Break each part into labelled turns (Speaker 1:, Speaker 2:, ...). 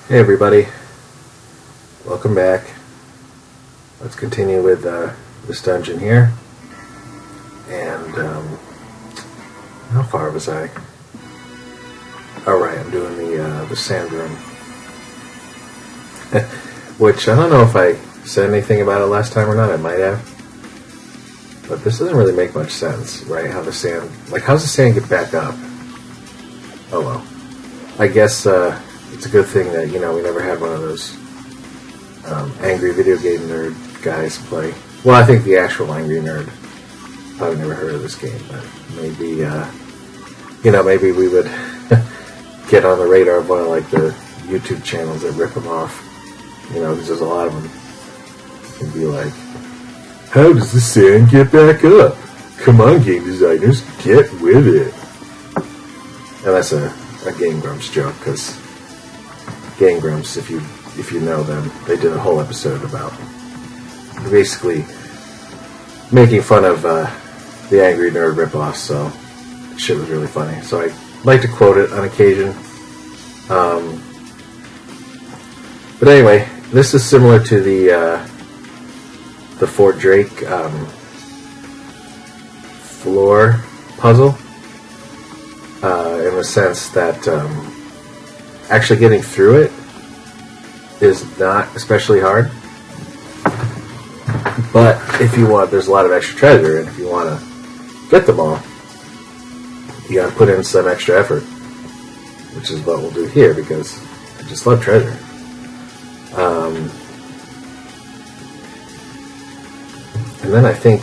Speaker 1: Hey everybody, welcome back. Let's continue with this dungeon here. And how far was I? Alright, I'm doing the sand room. Which I don't know if I said anything about it last time or not, I might have. But this doesn't really make much sense, right? How does the sand get back up? Oh well. I guess it's a good thing that, we never had one of those angry video game nerd guys play. Well, I think the actual angry nerd probably never heard of this game, but maybe, maybe we would get on the radar of one of, the YouTube channels that rip them off. Because there's a lot of them. And be like, how does the sand get back up? Come on, game designers, get with it. And that's a Game Grumps joke, because Game Grumps, if you know them, they did a whole episode about basically making fun of the Angry Nerd ripoff, so shit was really funny. So I like to quote it on occasion. But anyway, this is similar to the Fort Drake floor puzzle, in the sense that actually getting through it is not especially hard. But if you want, there's a lot of extra treasure, and if you want to get them all, you got to put in some extra effort, which is what we'll do here, because I just love treasure. And then I think,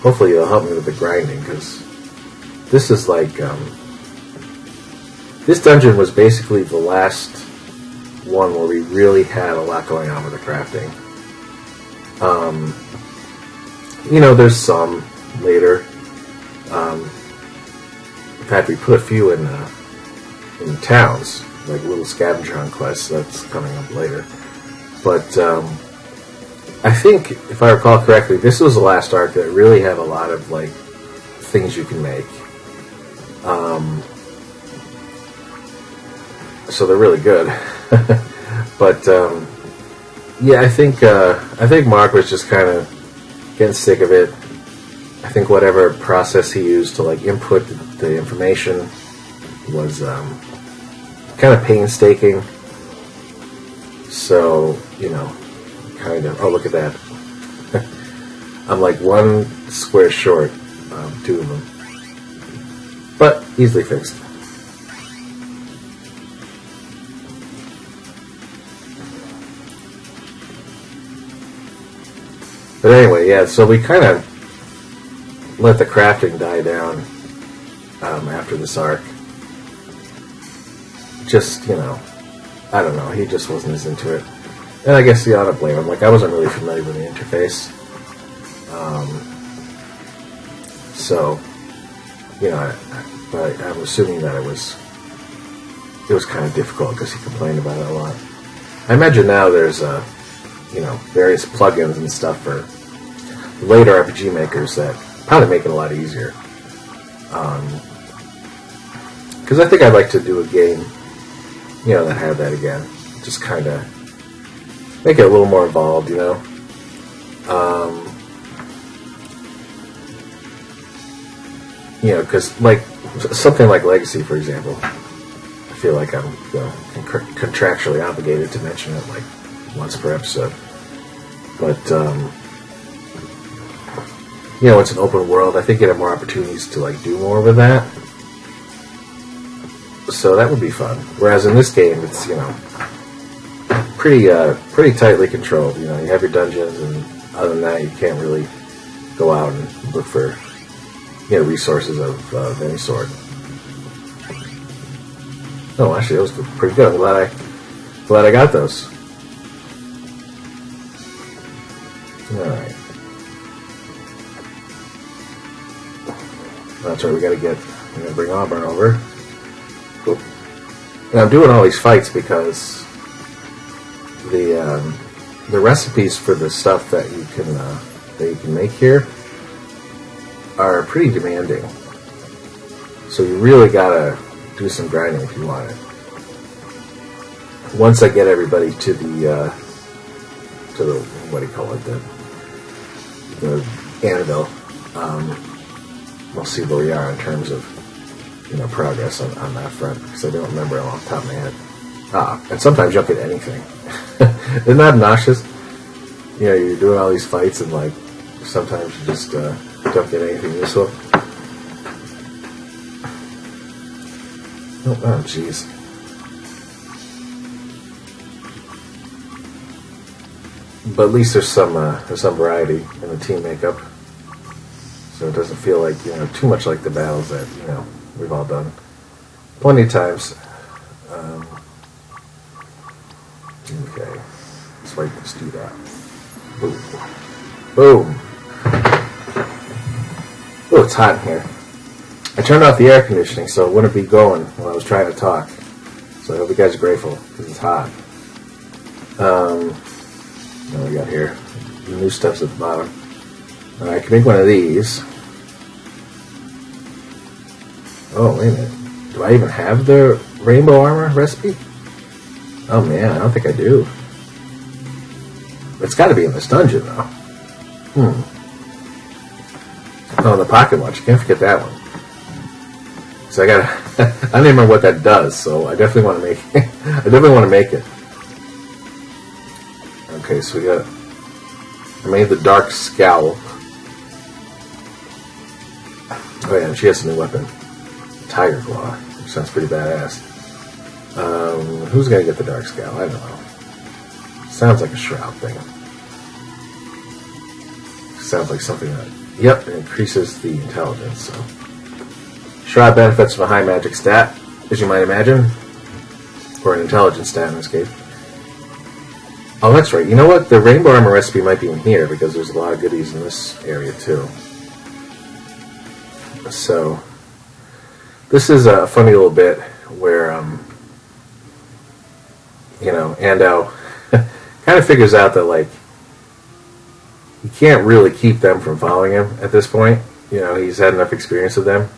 Speaker 1: hopefully it'll help me with the grinding, because this is this dungeon was basically the last one where we really had a lot going on with the crafting. There's some later. In fact, we put a few in towns, like little scavenger hunt quests. That's coming up later. But I think, if I recall correctly, this was the last arc that really had a lot of things you can make. So they're really good. But yeah, I think Mark was just kind of getting sick of it. I think whatever process he used to input the information was kind of painstaking. So, kind of, oh, look at that. I'm one square short, two of them. But easily fixed. But anyway, yeah, so we kind of let the crafting die down after this arc. Just, I don't know, he just wasn't as into it. And I guess you ought to blame him. I wasn't really familiar with the interface. So, but I'm assuming that it was kind of difficult because he complained about it a lot. I imagine now there's various plugins and stuff for later RPG makers that probably make it a lot easier. Because I think I'd like to do a game, that had that again. Just kind of make it a little more involved, because something like Legacy, for example, I feel like I'm contractually obligated to mention it once per episode. But it's an open world. I think you'd have more opportunities to do more with that. So that would be fun. Whereas in this game, it's pretty tightly controlled. You have your dungeons, and other than that, you can't really go out and look for resources of any sort. Oh, actually, that was pretty good. I'm glad I got those. Alright. That's right, we're gonna bring Auburn over. Cool. And I'm doing all these fights because the recipes for the stuff that you can make here are pretty demanding. So you really gotta do some grinding if you want it. once I get everybody to the what do you call it, the anvil, we'll see where we are in terms of progress on that front, because I don't remember off the top of my head. And sometimes you don't get anything. Isn't that obnoxious? You're doing all these fights and like sometimes you just don't get anything useful. Oh, jeez. But at least there's some variety in the team makeup, so it doesn't feel like too much like the battles that we've all done plenty of times. Okay, let's wait. Let's do that. Boom. Boom. Oh, it's hot in here. I turned off the air conditioning so it wouldn't be going while I was trying to talk. So I hope you guys are grateful because it's hot. What do we got here? The new stuff's at the bottom. I can make one of these. Oh, wait a minute. Do I even have the rainbow armor recipe? Oh man, I don't think I do. It's got to be in this dungeon though. Oh, the pocket watch. Can't forget that one. So I gotta. I don't even remember what that does. So I definitely want to make. I definitely want to make it. Okay, so we got. I made the dark scowl. Oh yeah, and she has a new weapon, Tiger Claw, which sounds pretty badass. Who's gonna get the dark scowl? I don't know. Sounds like a shroud thing. Sounds like something that. Yep, it increases the intelligence. So, shroud benefits from a high magic stat, as you might imagine, or an intelligence stat in this case. Oh, that's right. You know what? The rainbow armor recipe might be in here because there's a lot of goodies in this area too. So, this is a funny little bit where, Ando kind of figures out that, like, you can't really keep them from following him at this point. He's had enough experience with them.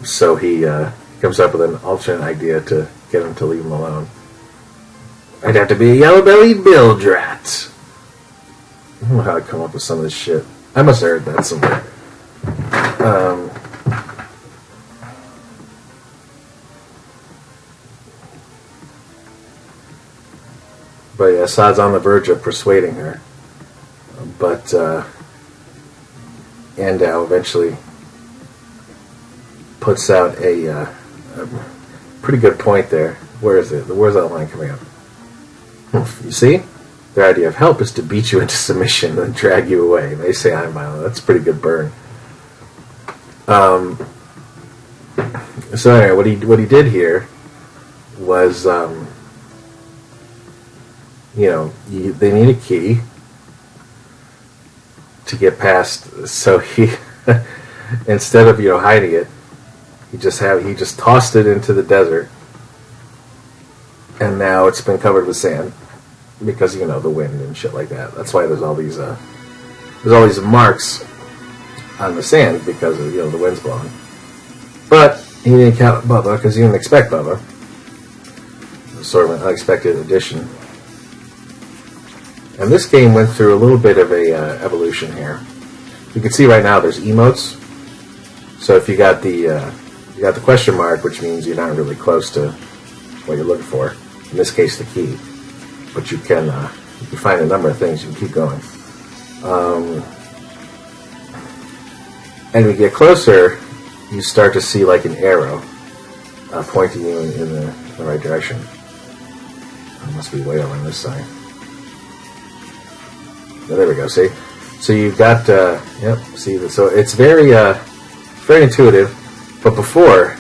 Speaker 1: So he comes up with an alternate idea to get him to leave him alone. I'd have to be a yellow-bellied bilge rat. I don't know how I come up with some of this shit. I must have heard that somewhere. But yeah, Saad's on the verge of persuading her. But Andau eventually puts out a pretty good point there. Where is it? Where's that line coming up? You see? Their idea of help is to beat you into submission and drag you away. They say I'm violent. That's a pretty good burn. So anyway, what he did here was, they need a key to get past. So he, instead of hiding it, he just tossed it into the desert, and now it's been covered with sand because the wind and shit like that. That's why there's all these marks on the sand because of the wind's blowing. But he didn't count Bubba because he didn't expect Bubba. It was sort of an unexpected addition. And this game went through a little bit of a evolution here. You can see right now there's emotes. So if you got the question mark, which means you're not really close to what you're looking for. In this case, the key. But you can find a number of things. You can keep going. And when you get closer, you start to see like an arrow pointing you in the right direction. It must be way over on this side. Oh, there we go. See, so you've got See, so it's very intuitive. But before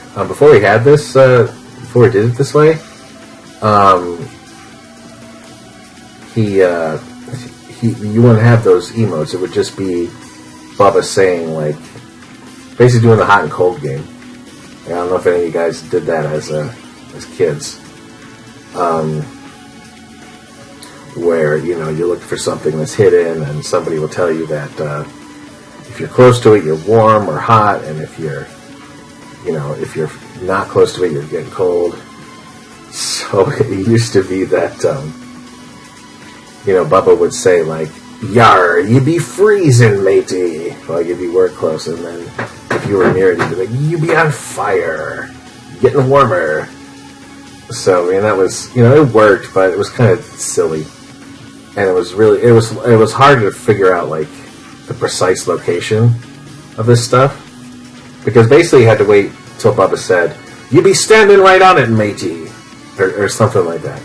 Speaker 1: we had this, before we did it this way, you wouldn't have those emotes. It would just be Bubba saying, like, basically doing the hot and cold game. I don't know if any of you guys did that as kids. Where, you look for something that's hidden and somebody will tell you that if you're close to it, you're warm or hot, and if you're if you're not close to it, you're getting cold. So it used to be that, Bubba would say, like, "Yar, you be freezing, matey," like if you were close, and then if you were near it, he'd be like, "You be on fire, getting warmer." So, that was, it worked, but it was kind of silly. And it was hard to figure out, like, the precise location of this stuff. Because basically you had to wait till Bubba said, "You be standing right on it, matey," or something like that.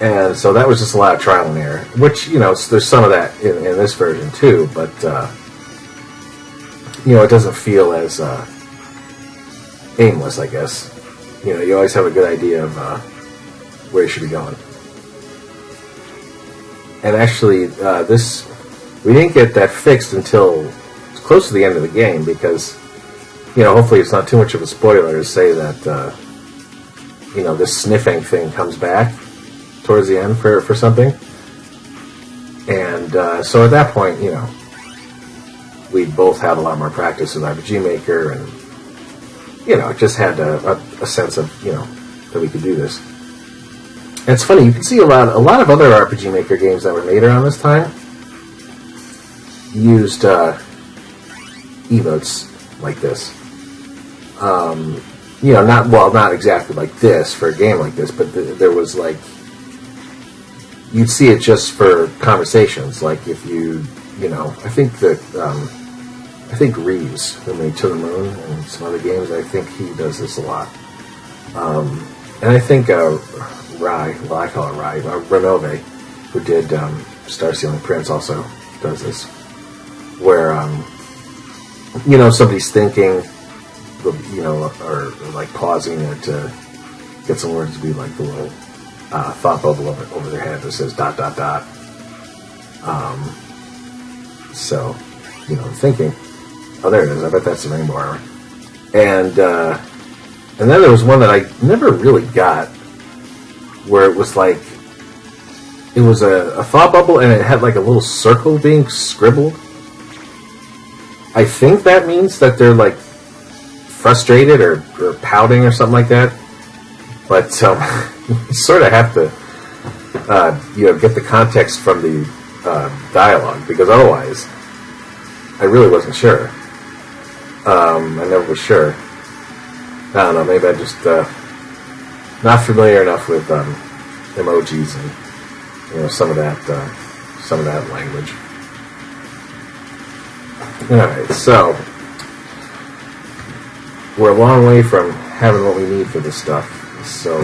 Speaker 1: And so that was just a lot of trial and error, which, there's some of that in this version too, but, it doesn't feel as aimless, I guess. You always have a good idea of where you should be going. And actually, we didn't get that fixed until close to the end of the game, because, hopefully it's not too much of a spoiler to say that, this sniffing thing comes back towards the end for something. And so at that point, we both had a lot more practice with RPG Maker, and, just had a sense of, that we could do this. And it's funny, you can see a lot of other RPG Maker games that were made around this time used emotes like this. Not exactly like this for a game like this, but there was, like, you'd see it just for conversations. Like if I think Reeves, when we To the Moon and some other games, I think he does this a lot. And I think I call it Renove, who did Star Stealing Prince, also does this. Where, somebody's thinking, or like pausing it to get some words to be like the little thought bubble over their head that says ... So, thinking, oh, there it is. I bet that's the Rainbow Armor. And then there was one that I never really got, where it was like, it was a thought bubble and it had like a little circle being scribbled. I think that means that they're like frustrated or pouting or something like that. But you sort of have to, get the context from the dialogue, because otherwise, I really wasn't sure. I never was sure. I don't know. Maybe I just not familiar enough with emojis and some of that language. All right, so we're a long way from having what we need for this stuff. So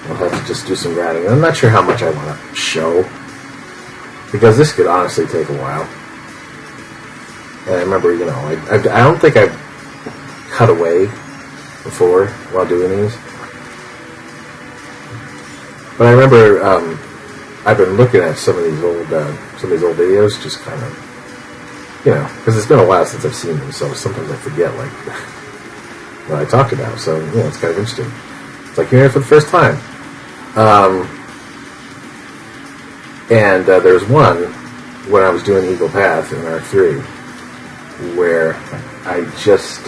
Speaker 1: we'll have to just do some grinding. I'm not sure how much I want to show, because this could honestly take a while. And I remember, I don't think I've cut away before while doing these. But I remember I've been looking at some of these old videos, just kind of, because it's been a while since I've seen them, so sometimes I forget like what I talked about. So it's kind of interesting. It's like hearing it for the first time. And there's one when I was doing Eagle Path in R3 where I just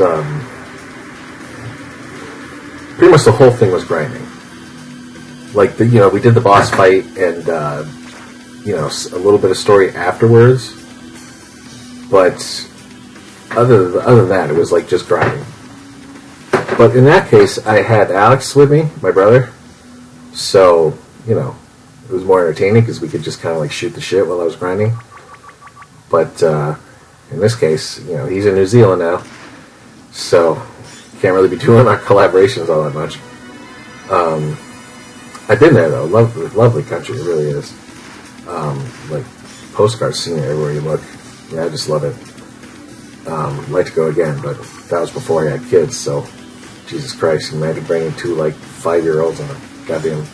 Speaker 1: pretty much the whole thing was grinding. Like we did the boss fight and a little bit of story afterwards, but other than that, it was like just grinding. But in that case, I had Alex with me, my brother, so it was more entertaining because we could just kind of like shoot the shit while I was grinding. But in this case, he's in New Zealand now, so can't really be doing our collaborations all that much. I've been there though. Lovely country, it really is. Like postcard scenery everywhere you look. Yeah, I just love it. I'd like to go again, but that was before I had kids. So, Jesus Christ, imagine bringing two 5-year-olds on a goddamn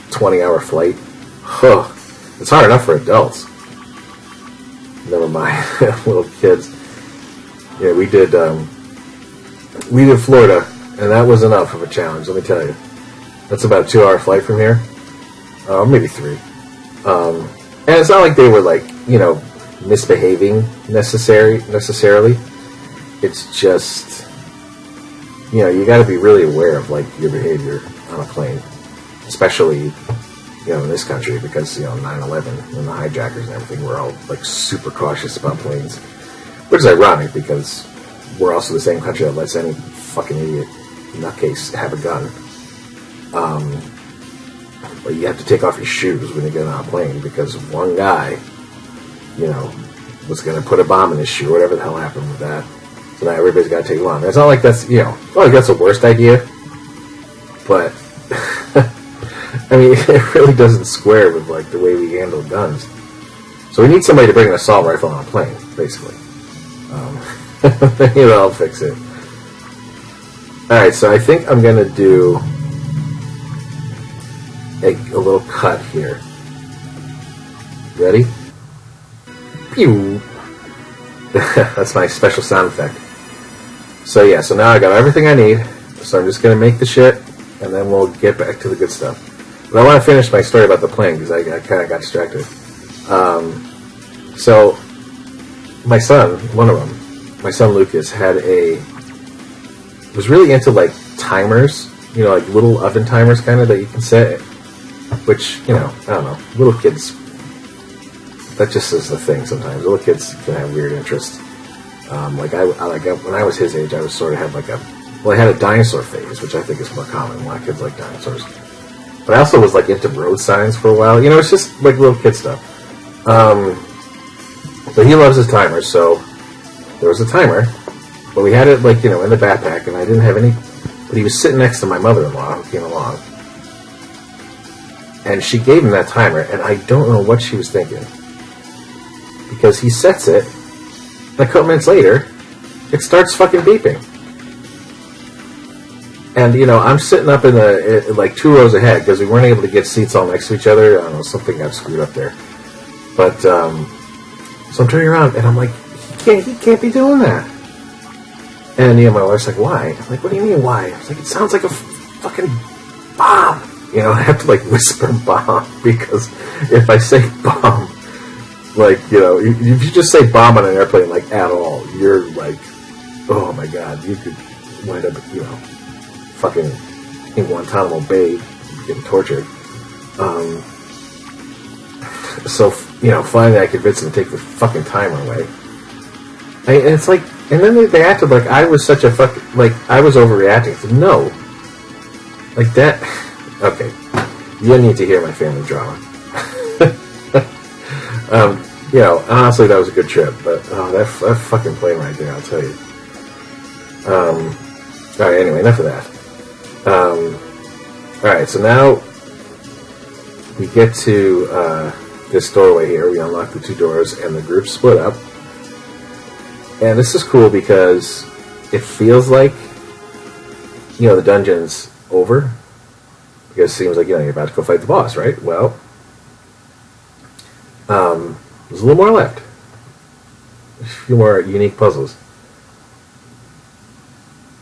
Speaker 1: 20-hour flight. Huh. It's hard enough for adults. Never mind little kids. Yeah, we did Florida, and that was enough of a challenge. Let me tell you. That's about a 2-hour flight from here. Maybe 3. And it's not like they were misbehaving necessarily. it's just, you got to be really aware of like your behavior on a plane, especially in this country, because 9/11 and the hijackers and everything, we're all like super cautious about planes, which is ironic because we're also the same country that lets any fucking idiot nutcase have a gun. But you have to take off your shoes when you get on a plane because one guy, was going to put a bomb in his shoe, whatever the hell happened with that. So now everybody's got to take them off. It's not like that's, not like that's the worst idea, but I mean, it really doesn't square with like the way we handle guns. So we need somebody to bring an assault rifle on a plane, basically. I'll fix it. Alright, so I think I'm going to do a little cut here. Ready? Pew! That's my special sound effect. So yeah, so now I got everything I need. So I'm just going to make the shit, and then we'll get back to the good stuff. But I want to finish my story about the plane, because I kind of got distracted. So, my son, one of them, my son Lucas, was really into like timers, like little oven timers kind of that you can set, which, I don't know, little kids, that just is the thing sometimes. Little kids can have weird interests. When I was his age, I was sort of had I had a dinosaur phase, which I think is more common. A lot of kids like dinosaurs. But I also was like into road signs for a while. It's just like little kid stuff. But he loves his timers, so there was a timer. But we had it like, in the backpack, and I didn't have any. But he was sitting next to my mother-in-law who came along. And she gave him that timer, and I don't know what she was thinking. Because he sets it, and a couple minutes later, it starts fucking beeping. And, I'm sitting up in like 2 rows ahead because we weren't able to get seats all next to each other. I don't know, something got screwed up there. But, so I'm turning around and I'm like, he can't be doing that. And, my wife's like, why? I'm like, what do you mean, why? I was like, it sounds like a fucking bomb. I have to like whisper bomb because if I say bomb, like, if you just say bomb on an airplane, like, at all, you're like, oh my god, you could wind up, fucking in Guantanamo Bay getting tortured. So, finally I convinced them to take the fucking timer away. And it's like, and then they acted like I was such a fucking, like, I was overreacting. I said, no. Like that, okay. You need to hear my family drama. Honestly, that was a good trip, but, that fucking plane right there, I'll tell you. Alright, anyway, enough of that. Alright, so now we get to this doorway here. We unlock the 2 doors, and the group split up. And this is cool because it feels like, the dungeon's over. Because it seems like, you're about to go fight the boss, right? Well, there's a little more left. A few more unique puzzles.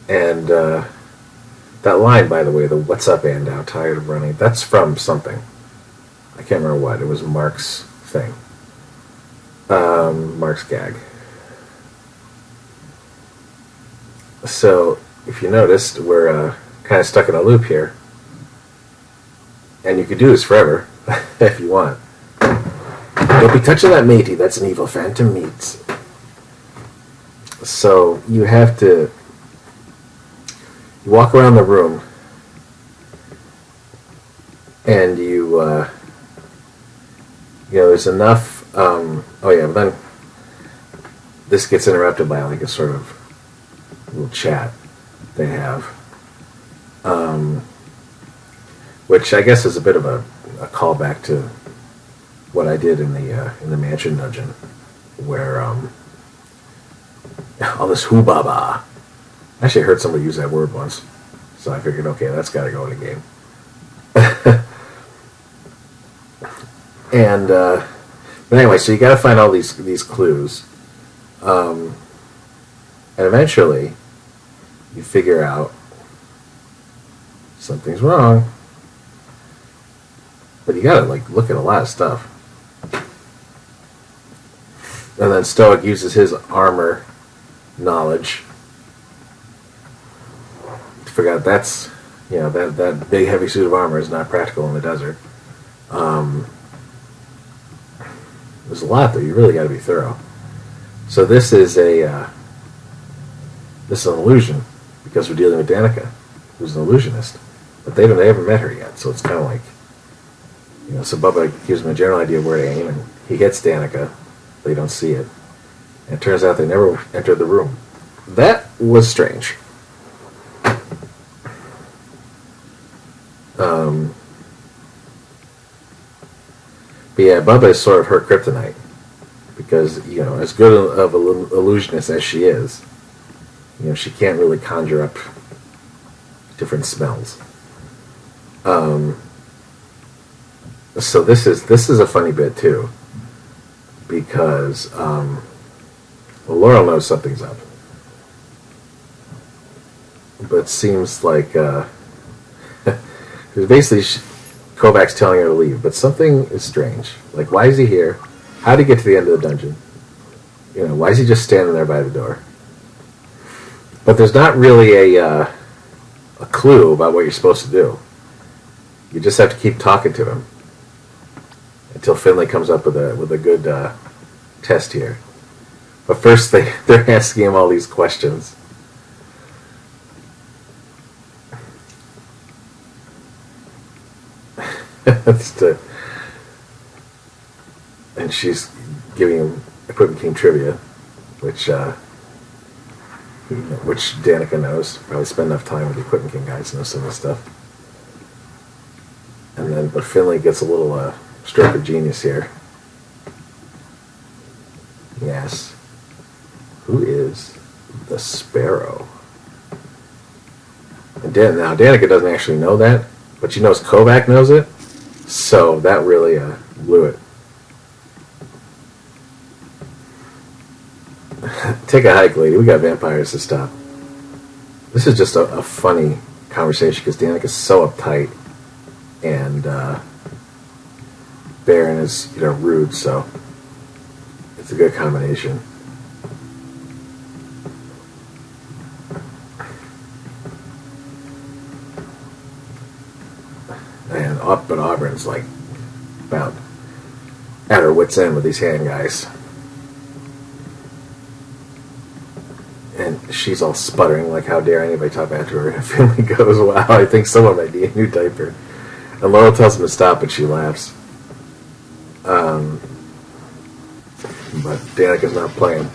Speaker 1: And, that line, by the way, the "What's up, and now tired of running," that's from something. I can't remember what. It was Mark's thing. Mark's gag. So, if you noticed, we're kind of stuck in a loop here. And you could do this forever, if you want. Don't be touching that matey, that's an evil phantom meat. So, you have to walk around the room, and there's enough, but then this gets interrupted by like a sort of little chat they have, which I guess is a bit of a callback to what I did in the mansion dungeon, where, all this hoobaba. Actually, I heard somebody use that word once, so I figured, okay, that's got to go in the game. And but anyway, so you got to find all these clues, and eventually you figure out something's wrong. But you got to like look at a lot of stuff, and then Stoic uses his armor knowledge forgot that's, that big heavy suit of armor is not practical in the desert. There's a lot that you really got to be thorough. So this is an illusion because we're dealing with Danica, who's an illusionist, but they haven't met her yet. So it's kind of like, so Bubba gives him a general idea of where to aim, and he hits Danica. They don't see it, and it turns out they never entered the room. That was strange. But yeah, Bubba is sort of her kryptonite because, as good of an illusionist as she is, she can't really conjure up different smells. So this is a funny bit too, because Laurel knows something's up, but it seems like basically Kovacs telling her to leave, but something is strange. Like, why is he here? How did he get to the end of the dungeon? Why is he just standing there by the door? But there's not really a clue about what you're supposed to do. You just have to keep talking to him until Finley comes up with a good test here. But first, they're asking him all these questions. And she's giving him Equipment King trivia, which Danica knows. Probably spend enough time with the Equipment King guys to know some of this stuff. But Finley gets a little stroke of genius here. He asks, "Who is the Sparrow?" And now Danica doesn't actually know that, but she knows Kovac knows it, so that really blew it. Take a hike, lady. We got vampires to stop. This is just a funny conversation because Danica's so uptight, and Baron is rude, so it's a good combination. But Auburn's like about at her wit's end with these hand guys. And she's all sputtering, like, how dare anybody talk back to her? And Finley goes, "Wow, I think someone might need a new diaper." And Laurel tells him to stop, but she laughs. But Danica's not playing.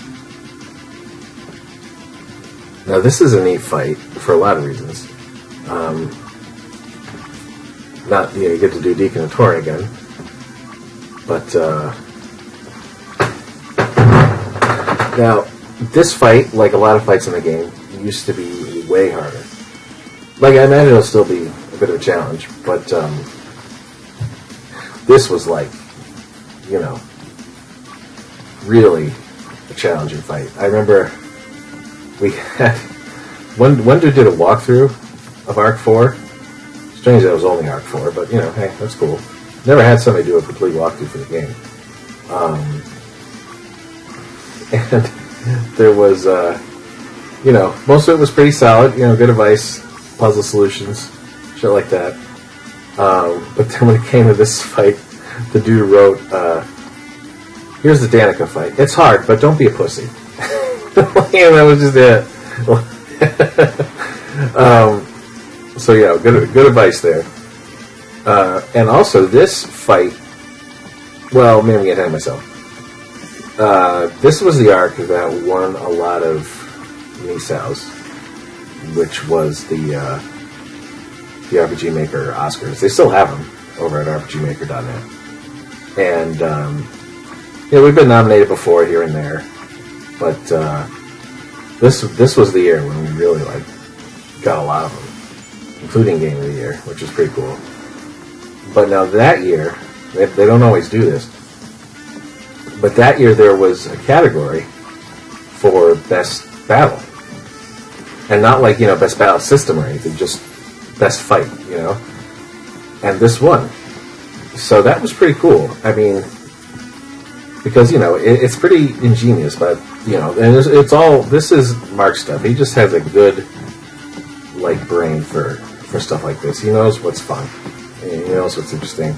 Speaker 1: Now, this is a neat fight for a lot of reasons. You get to do Deacon and Torrin again, but now this fight, like a lot of fights in the game, used to be way harder. Like, I imagine it'll still be a bit of a challenge, but this was like, really a challenging fight. I remember we had one dude did a walkthrough of Arc 4. Strange that it was only Arc 4, but, hey, that's cool. Never had somebody do a complete walkthrough for the game. And there was, most of it was pretty solid, good advice, puzzle solutions, shit like that. But then when it came to this fight, the dude wrote, "Here's the Danica fight. It's hard, but don't be a pussy." And that was just it. So yeah, good advice there. And also this fight, well, maybe I'm getting ahead of myself. This was the arc that won a lot of Misao's, which was the RPG Maker Oscars. They still have them over at RPGmaker.net. And we've been nominated before here and there, but this was the year when we really got a lot of them, including Game of the Year, which was pretty cool. But now that year, they don't always do this, but that year there was a category for Best Battle. And not Best Battle System or anything, just Best Fight, And this won. So that was pretty cool. I mean, because, it's pretty ingenious, but, and it's all, this is Mark stuff. He just has a good like brain for stuff like this. He knows what's fun. He knows what's interesting.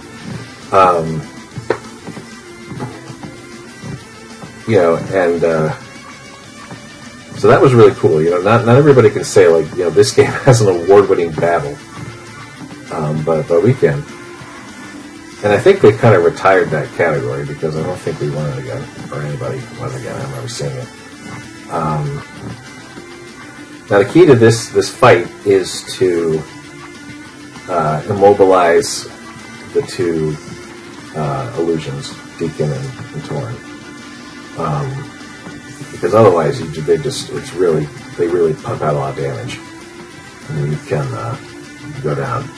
Speaker 1: So that was really cool. Not everybody can say like, this game has an award-winning battle, but we can. And I think they kind of retired that category because I don't think we won it again, or anybody won it again. I remember seeing it. Now the key to this fight is to immobilize the two illusions, Deacon and Torn. Because otherwise, they really pump out a lot of damage, and you can go down.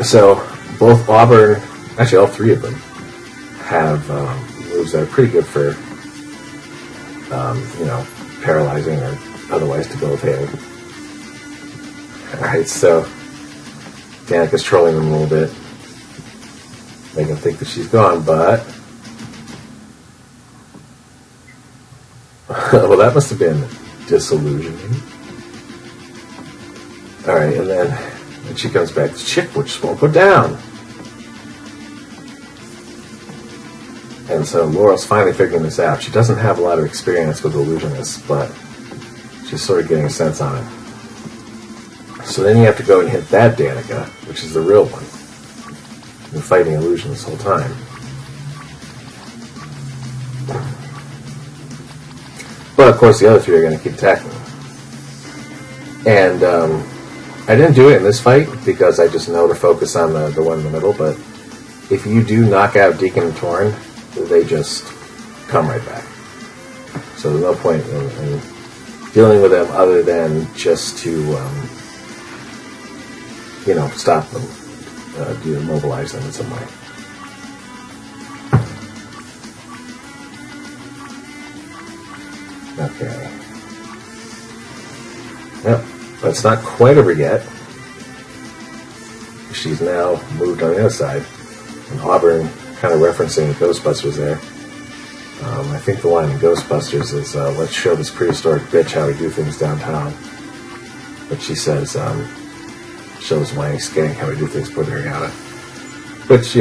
Speaker 1: So both Auburn, actually all three of them, have moves that are pretty good for paralyzing or otherwise debilitating. All right, so Danica's trolling them a little bit, making them think that she's gone, but. Well, that must have been disillusioning. Alright, and then she comes back. The chick which won't go down. And so Laurel's finally figuring this out. She doesn't have a lot of experience with illusionists, but she's sort of getting a sense on it. So then you have to go and hit that Danica, which is the real one. Been fighting illusion this whole time. But of course the other three are going to keep attacking. And I didn't do it in this fight because I just know to focus on the one in the middle, but if you do knock out Deacon and Torn, they just come right back. So there's no point in dealing with them other than just to stop them, immobilize them in some way. Okay. Yep, but it's not quite over yet. She's now moved on the other side. And Auburn, kind of referencing Ghostbusters there. I think the line in Ghostbusters is, let's show this prehistoric bitch how we do things downtown. But she says, shows Wang Skank how we do things Puerto Rico. Which,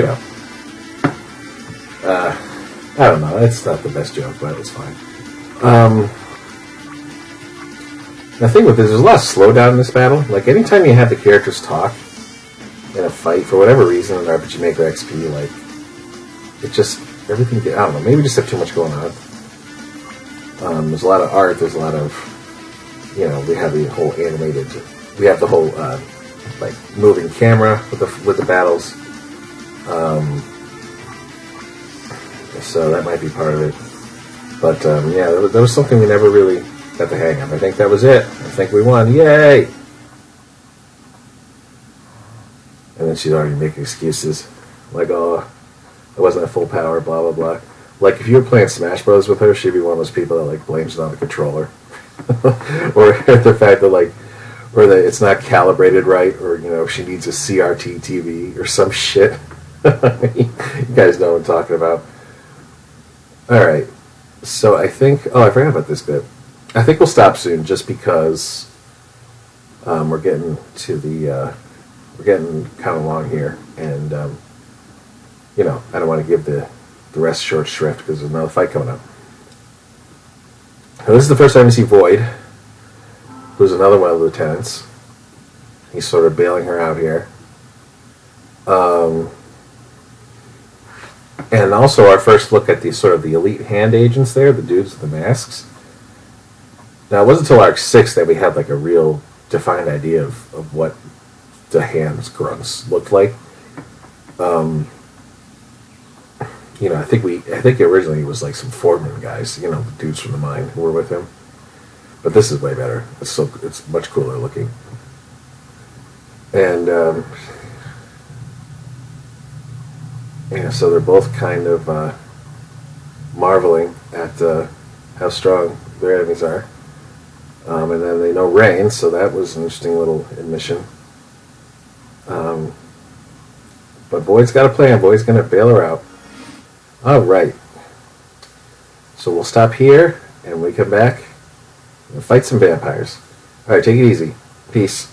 Speaker 1: I don't know, it's not the best joke, but it's fine. The thing with this, there's a lot of slowdown in this battle. Like, anytime you have the characters talk in a fight, for whatever reason, in RPG Maker XP, like, it just, everything, I don't know, maybe just have too much going on. There's a lot of art, there's a lot of, we have the whole animated, we have the whole, moving camera with the battles. So that might be part of it. But, there was something we never really got the hang of. I think that was it. I think we won. Yay! And then she's already making excuses. Like, oh, it wasn't at full power, blah, blah, blah. Like, if you were playing Smash Bros. With her, she'd be one of those people that, like, blames it on the controller. Or the fact that, or that it's not calibrated right, or, she needs a CRT TV or some shit. You guys know what I'm talking about. Alright. So I think, I forgot about this bit. I think we'll stop soon just because we're getting to the, we're getting kind of long here. And, I don't want to give the rest short shrift because there's another fight coming up. Now, this is the first time we see Void, who's another one of the lieutenants. He's sort of bailing her out here. And also our first look at the sort of the elite hand agents there, the dudes with the masks. Now, it wasn't until Arc 6 that we had like a real defined idea of what the hands grunts looked like. I think originally it was like some Foreman guys, the dudes from the mine who were with him. But this is way better. It's much cooler looking. And so they're both kind of marveling at how strong their enemies are. And then they know Rain, so that was an interesting little admission. But Void's got a plan. Void's going to bail her out. Alright. So we'll stop here, and when we come back, we'll fight some vampires. Alright, take it easy. Peace.